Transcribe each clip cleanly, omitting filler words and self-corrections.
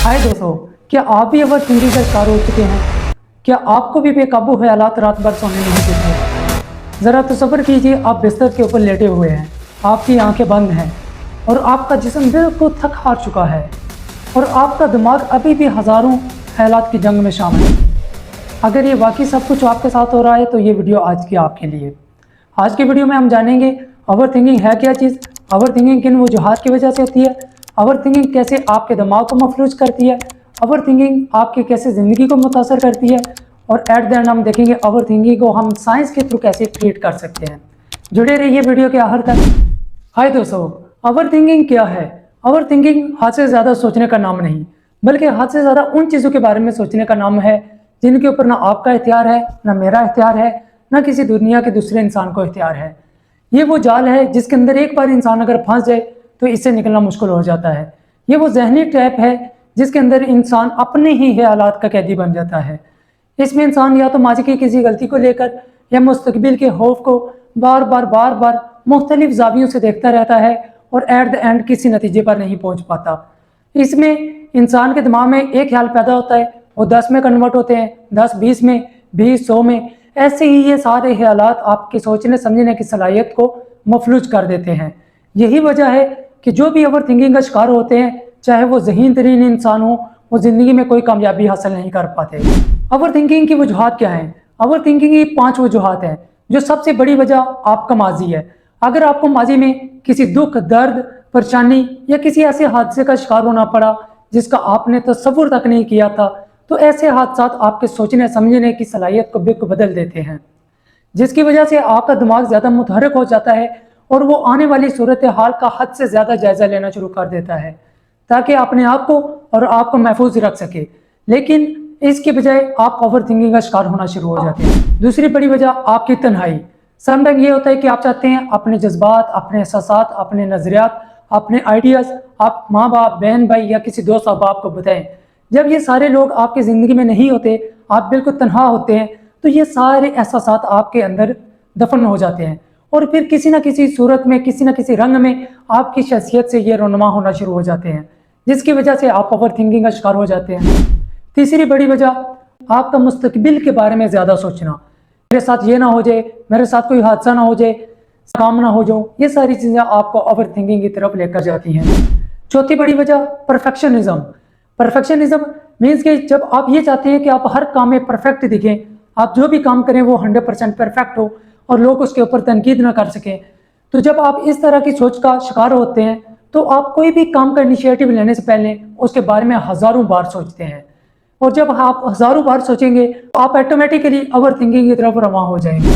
हाय दोस्तों, क्या आप भी ओवर थिंकिंग का शिकार हो चुके हैं? क्या आपको भी बेकाबू ख्यालात रात भर सोने नहीं देते? ज़रा तसव्वुर कीजिए, आप बिस्तर के ऊपर लेटे हुए हैं, आपकी आंखें बंद हैं और आपका जिस्म बिल्कुल थक हार चुका है और आपका दिमाग अभी भी हज़ारों ख्यालात की जंग में शामिल है। अगर ये वाकई सब कुछ आपके साथ हो रहा है तो ये वीडियो आज की आपके लिए। आज की वीडियो में हम जानेंगे ओवर थिंकिंग है क्या चीज़, ओवर थिंकिंग किन वजूहात की वजह से होती है, ओवर थिंकिंग कैसे आपके दिमाग को मफलूज करती है, ओवर थिंकिंग आपकी कैसे ज़िंदगी को मुतासर करती है और एट द एंड हम देखेंगे ओवर थिंकिंग को हम साइंस के थ्रू कैसे ट्रीट कर सकते हैं। जुड़े रहिए वीडियो के आखिर तक। हाय दोस्तों, ओवर थिंकिंग क्या है? ओवर थिंकिंग हद से ज़्यादा सोचने का नाम नहीं, बल्कि हद से ज़्यादा उन चीज़ों के बारे में सोचने का नाम है जिनके ऊपर ना आपका इख्तियार है, ना मेरा इख्तियार है, ना किसी दुनिया के दूसरे इंसान को इख्तियार है। ये वो जाल है जिसके अंदर एक बार इंसान अगर फंस जाए तो इससे निकलना मुश्किल हो जाता है। ये वो जहनी ट्रैप है जिसके अंदर इंसान अपने ही ख्यालात का कैदी बन जाता है। इसमें इंसान या तो माजी की किसी गलती को लेकर या मुस्तकबिल के खौफ को बार बार मुख्तलिफ जावियों से देखता रहता है और एट द एंड किसी नतीजे पर नहीं पहुंच पाता। इसमें इंसान के दिमाग में एक ख्याल पैदा होता है, वो 10 में कन्वर्ट होते हैं, 10 20 में, 20 100 में। ऐसे ही ये सारे ख्यालात आपकी सोचने समझने की सलाहियत को मफलूज कर देते हैं। यही वजह है कि जो भी ओवर थिंकिंग का शिकार होते हैं, चाहे वो ज़हीन तरीन इंसान हो, वो ज़िंदगी में कोई कामयाबी हासिल नहीं कर पाते। ओवर थिंकिंग की वजूहात क्या हैं? ओवर थिंकिंग की 5 वजूहात हैं। जो सबसे बड़ी वजह आपका माजी है। अगर आपको माजी में किसी दुख, दर्द, परेशानी या किसी ऐसे हादसे का शिकार होना पड़ा जिसका आपने तसव्वुर तक नहीं किया था, तो ऐसे हादसात आपके सोचने समझने की सलाहियत को बिल्कुल बदल देते हैं, जिसकी वजह से आपका दिमाग ज़्यादा मुतहरक हो जाता है और वो आने वाली सूरत हाल का हद से ज़्यादा जायज़ा लेना शुरू कर देता है ताकि अपने आप को और आपको महफूज रख सके। लेकिन इसके बजाय आप ओवर थिंकिंग का शिकार होना शुरू हो जाते हैं। दूसरी बड़ी वजह आपकी तन्हाई। समटाइम ये होता है कि आप चाहते हैं अपने जज्बात, अपने एहसासात, अपने नज़रियात, अपने आइडियाज़ आप माँ बाप, बहन भाई या किसी दोस्त अहबाब को बताएं। जब ये सारे लोग आपकी ज़िंदगी में नहीं होते, आप बिल्कुल तन्हा होते हैं, तो ये सारे एहसासात आपके अंदर दफन हो जाते हैं और फिर किसी न किसी सूरत में, किसी न किसी रंग में आपकी शख्सियत से ये रोनुमा होना शुरू हो जाते हैं, जिसकी वजह से आप ओवर थिंकिंग का शिकार हो जाते हैं। तीसरी बड़ी वजह आपका मुस्तकबिल के बारे में ज़्यादा सोचना। मेरे साथ ये ना हो जाए, मेरे साथ कोई हादसा ना हो जाए, काम ना हो जाऊँ, ये सारी चीज़ें आपको ओवर थिंकिंग की तरफ लेकर जाती हैं। चौथी बड़ी वजह परफेक्शनिज्म। परफेक्शनिज्म मीन्स कि जब आप ये चाहते हैं कि आप हर काम में परफेक्ट दिखें, आप जो भी काम करें वो 100% परफेक्ट हो और लोग उसके ऊपर तनकीद ना कर सकें, तो जब आप इस तरह की सोच का शिकार होते हैं तो आप कोई भी काम का इनिशिएटिव लेने से पहले उसके बारे में हज़ारों बार सोचते हैं और जब आप हज़ारों बार सोचेंगे तो आप ऑटोमेटिकली ओवर थिंकिंग की तरफ रवां हो जाएंगे।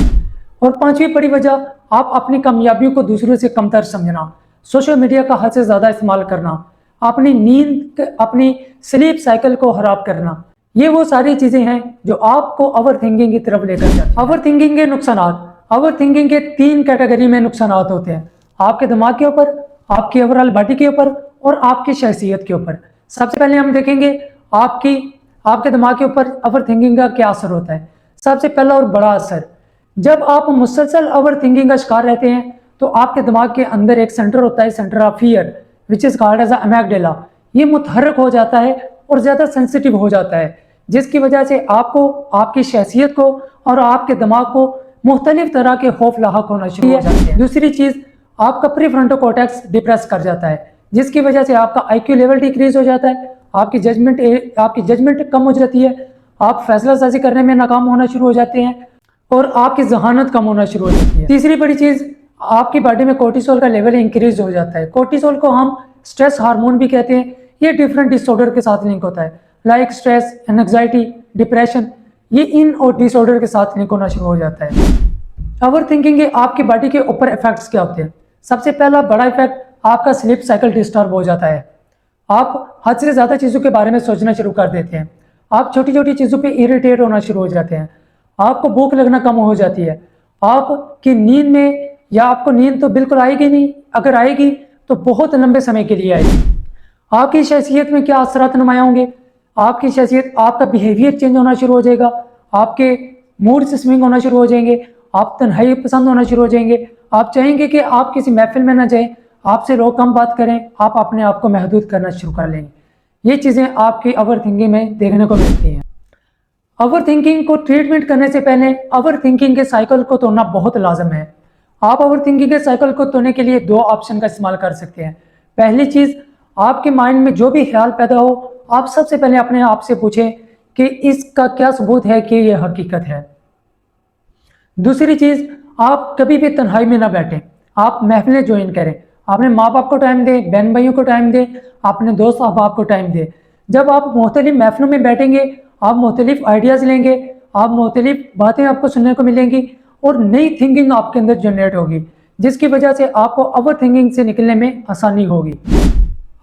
और पांचवी बड़ी वजह आप अपनी कामयाबियों को दूसरों से कमतर समझना, सोशल मीडिया का हद से ज़्यादा इस्तेमाल करना, अपनी नींद, अपनी स्लीप साइकिल को खराब करना, ये वो सारी चीज़ें हैं जो आपको ओवर थिंकिंग की तरफ लेकर जाती हैं। ओवर थिंकिंग के नुकसानात। ओवर थिंकिंग के 3 कैटेगरी में नुकसानात होते हैं, आपके दिमाग के ऊपर, आपकी ओवरऑल बॉडी के ऊपर और आपकी शख्सियत के ऊपर। सबसे पहले हम देखेंगे आपके दिमाग के ऊपर ओवर थिंकिंग का क्या असर होता है। सबसे पहला और बड़ा असर, जब आप मुसलसल ओवर थिंकिंग का शिकार रहते हैं तो आपके दिमाग के अंदर एक सेंटर होता है, centre of fear, which is called as amygdala. ये मुतहरक हो जाता है और ज़्यादा सेंसिटिव हो जाता है, जिसकी वजह से आपको, आपकी शख्सियत को और आपके दिमाग को मुख्तलिफ तरह के खौफ लाहक होना शुरू हो जाते हैं। दूसरी चीज़, आपका प्रीफ्रंटल कॉर्टेक्स डिप्रेस कर जाता है, जिसकी वजह से आपका IQ लेवल डिक्रीज हो जाता है, आपकी जजमेंट कम हो जाती है, आप फैसला साजी करने में नाकाम होना शुरू हो जाते हैं और आपकी जहानत कम होना शुरू हो जाती है। तीसरी बड़ी चीज़, आपकी बॉडी में कोर्टिसोल का लेवल इंक्रीज हो जाता है। कोर्टिसोल को हम स्ट्रेस हार्मोन भी कहते हैं। ये डिफरेंट डिसऑर्डर के साथ लिंक होता है, लाइक स्ट्रेस, एंग्जाइटी, डिप्रेशन, ये इन और डिसऑर्डर के साथ लिंक होना शुरू हो जाता है। ओवर थिंकिंग के आपकी बॉडी के ऊपर इफेक्ट्स क्या होते हैं? सबसे पहला बड़ा इफेक्ट, आपका स्लीप साइकिल डिस्टर्ब हो जाता है। आप हद से ज़्यादा चीज़ों के बारे में सोचना शुरू कर देते हैं, आप छोटी छोटी चीज़ों पे इरिटेट होना शुरू हो जाते हैं, आपको भूख लगना कम हो जाती है, आपकी नींद में, या आपको नींद तो बिल्कुल आएगी नहीं, अगर आएगी तो बहुत लंबे समय के लिए आएगी। आपकी शख्सियत में क्या असरात नुमाया होंगे? आपकी शख्सियत, आपका बिहेवियर चेंज होना शुरू हो जाएगा, आपके मूड से स्विंग होना शुरू हो जाएंगे, आप तन्हाई पसंद होना शुरू हो जाएंगे, आप चाहेंगे कि आप किसी महफिल में ना जाएं, आपसे लोग कम बात करें, आप अपने आप को महदूद करना शुरू कर लेंगे। ये चीज़ें आपकी ओवर थिंकिंग में देखने को मिलती हैं। ओवर थिंकिंग को ट्रीटमेंट करने से पहले ओवर थिंकिंग के साइकिल को तोड़ना बहुत लाजम है। आप ओवर थिंकिंग के साइकिल को तोड़ने के लिए दो ऑप्शन का इस्तेमाल कर सकते हैं। पहली चीज़, आपके माइंड में जो भी ख्याल पैदा हो, आप सबसे पहले अपने आप से पूछें कि इसका क्या सबूत है कि यह हकीकत है। दूसरी चीज़, आप कभी भी तन्हाई में ना बैठें, आप महफिलें ज्वाइन करें। अपने माँ बाप को टाइम दें, बहन भाइयों को टाइम दें, अपने दोस्त अहबाब को टाइम दें। जब आप मुख्तलिफ महफिलों में बैठेंगे, आप मुख्तलिफ आइडियाज़ लेंगे, आप मुख्तलिफ बातें आपको सुनने को मिलेंगी और नई थिंकिंग आपके अंदर जनरेट होगी, जिसकी वजह से आपको ओवर थिंकिंग से निकलने में आसानी होगी।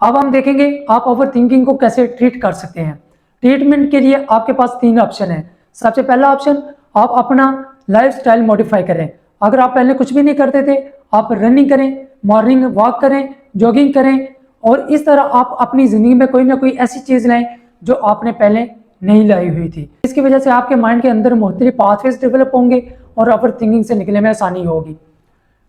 अब हम देखेंगे आप ओवर थिंकिंग को कैसे ट्रीट कर सकते हैं। ट्रीटमेंट के लिए आपके पास 3 ऑप्शन है। सबसे पहला ऑप्शन, आप अपना लाइफ स्टाइल मॉडिफाई करें। अगर आप पहले कुछ भी नहीं करते थे, आप रनिंग करें, मॉर्निंग वॉक करें, जॉगिंग करें और इस तरह आप अपनी ज़िंदगी में कोई ना कोई ऐसी चीज़ लाएं जो आपने पहले नहीं लाई हुई थी। इसकी वजह से आपके माइंड के अंदर मुख्तलिफ पाथवेज डेवलप होंगे और ओवर थिंकिंग से निकलने में आसानी होगी।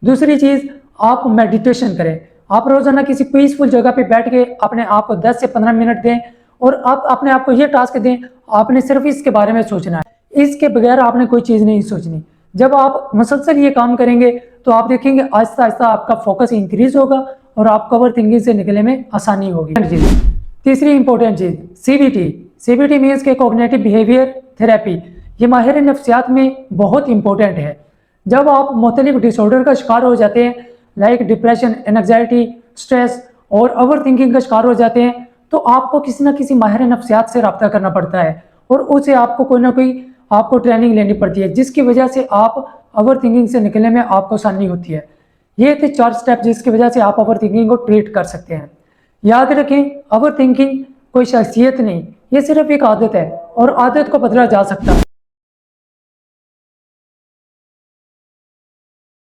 दूसरी चीज़, आप मेडिटेशन करें। आप रोज़ाना किसी पीसफुल जगह पे बैठ के अपने आप को 10 से 15 मिनट दें और आप अपने आप को ये टास्क दें, आपने सिर्फ इसके बारे में सोचना है, इसके बगैर आपने कोई चीज़ नहीं सोचनी। जब आप मुसलसल ये काम करेंगे तो आप देखेंगे आहिस्ता आहिस्ता आपका फोकस इंक्रीज होगा और आपको ओवर थिंकिंग से निकलने में आसानी होगी। तीसरी इंपॉर्टेंट चीज़, CBT। CBT मीन्स के कॉग्निटिव बिहेवियर थेरेपी। ये माहिर नफ्सियात में बहुत इंपॉर्टेंट है। जब आप मुख्तलिफ डिसऑर्डर का शिकार हो जाते हैं, लाइक डिप्रेशन, एंग्जाइटी, स्ट्रेस और ओवर थिंकिंग का शिकार हो जाते हैं, तो आपको किसी न किसी माहिर नफ्सियात से रब्ता करना पड़ता है और उसे आपको कोई ना कोई आपको ट्रेनिंग लेनी पड़ती है, जिसकी वजह से आप ओवर थिंकिंग से निकलने में आपको आसानी होती है। ये थे 4 स्टेप जिसकी वजह से आप ओवर थिंकिंग को ट्रीट कर सकते हैं। याद रखें, ओवर थिंकिंग कोई शख्सियत नहीं, ये सिर्फ एक आदत है और आदत को बदला जा सकता है।